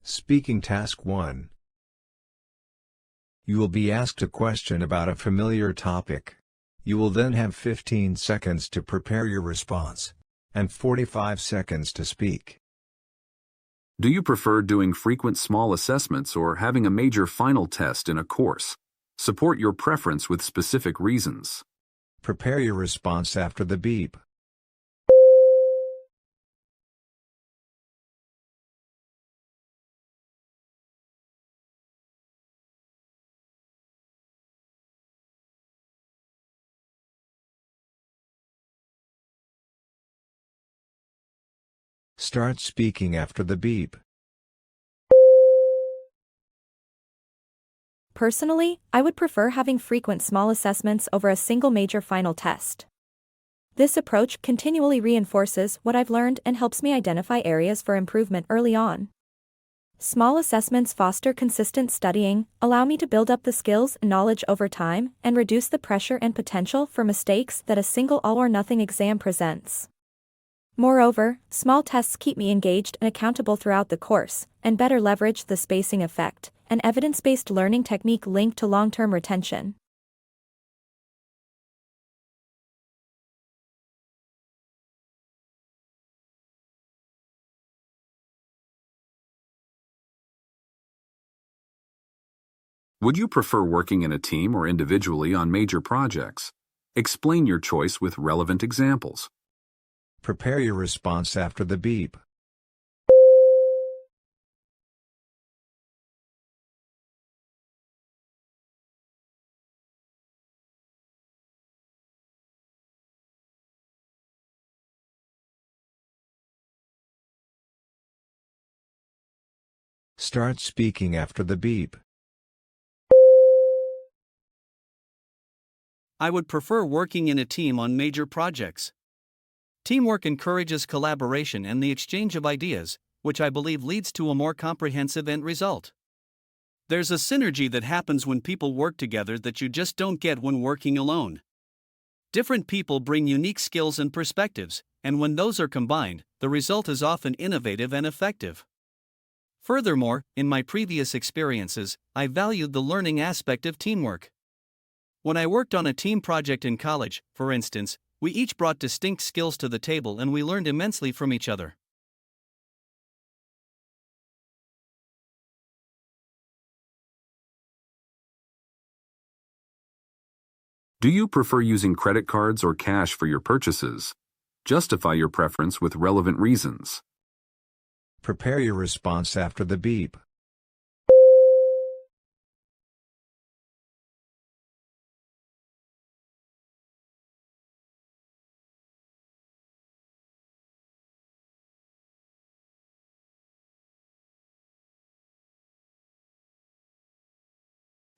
Speaking Task 1. You will be asked a question about a familiar topic. You will then have 15 seconds to prepare your response, and 45 seconds to speak. Do you prefer doing frequent small assessments or having a major final test in a course? Support your preference with specific reasons. Prepare your response after the beep. Start speaking after the beep. Personally, I would prefer having frequent small assessments over a single major final test. This approach continually reinforces what I've learned and helps me identify areas for improvement early on. Small assessments foster consistent studying, allow me to build up the skills and knowledge over time, and reduce the pressure and potential for mistakes that a single all-or-nothing exam presents. Moreover, small tests keep me engaged and accountable throughout the course, and better leverage the spacing effect, an evidence-based learning technique linked to long-term retention. Would you prefer working in a team or individually on major projects? Explain your choice with relevant examples. Prepare your response after the beep. Start speaking after the beep. I would prefer working in a team on major projects. Teamwork encourages collaboration and the exchange of ideas, which I believe leads to a more comprehensive end result. There's a synergy that happens when people work together that you just don't get when working alone. Different people bring unique skills and perspectives, and when those are combined, the result is often innovative and effective. Furthermore, in my previous experiences, I valued the learning aspect of teamwork. When I worked on a team project in college, for instance, we each brought distinct skills to the table and we learned immensely from each other. Do you prefer using credit cards or cash for your purchases? Justify your preference with relevant reasons. Prepare your response after the beep.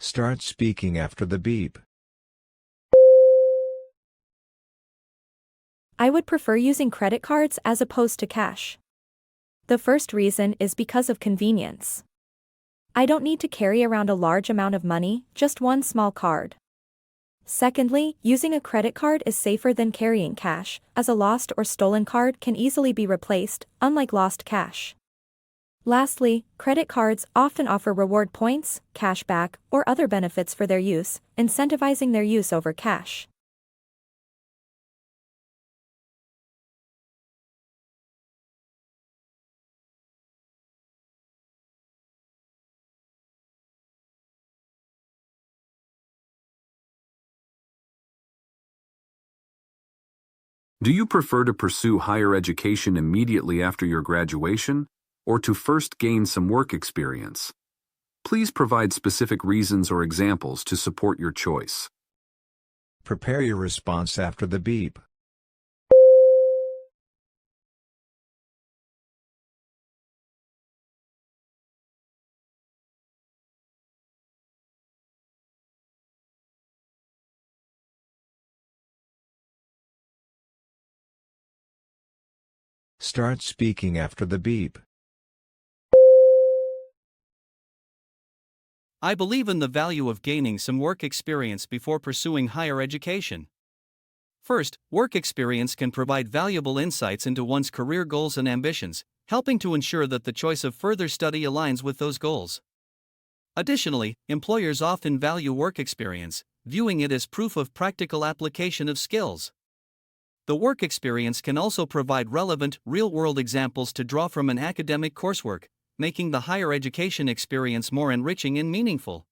Start speaking after the beep. I would prefer using credit cards as opposed to cash. The first reason is because of convenience. I don't need to carry around a large amount of money, just one small card. Secondly, using a credit card is safer than carrying cash, as a lost or stolen card can easily be replaced, unlike lost cash. Lastly, credit cards often offer reward points, cash back, or other benefits for their use, incentivizing their use over cash. Do you prefer to pursue higher education immediately after your graduation, or to first gain some work experience? Please provide specific reasons or examples to support your choice. Prepare your response after the beep. Start speaking after the beep. I believe in the value of gaining some work experience before pursuing higher education. First, work experience can provide valuable insights into one's career goals and ambitions, helping to ensure that the choice of further study aligns with those goals. Additionally, employers often value work experience, viewing it as proof of practical application of skills. The work experience can also provide relevant, real-world examples to draw from an academic coursework, making the higher education experience more enriching and meaningful.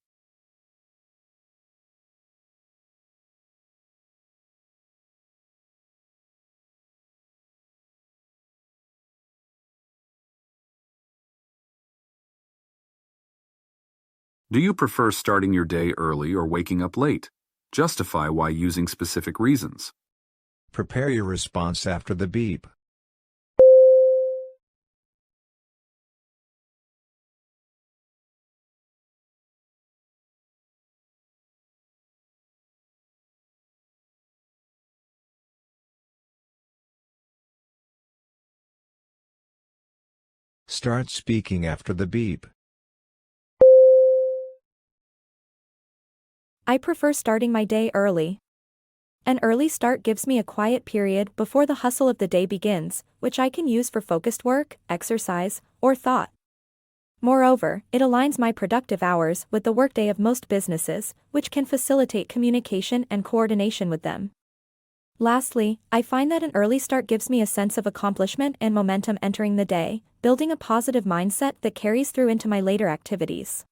Do you prefer starting your day early or waking up late? Justify why using specific reasons. Prepare your response after the beep. Start speaking after the beep. I prefer starting my day early. An early start gives me a quiet period before the hustle of the day begins, which I can use for focused work, exercise, or thought. Moreover, it aligns my productive hours with the workday of most businesses, which can facilitate communication and coordination with them. Lastly, I find that an early start gives me a sense of accomplishment and momentum entering the day, building a positive mindset that carries through into my later activities.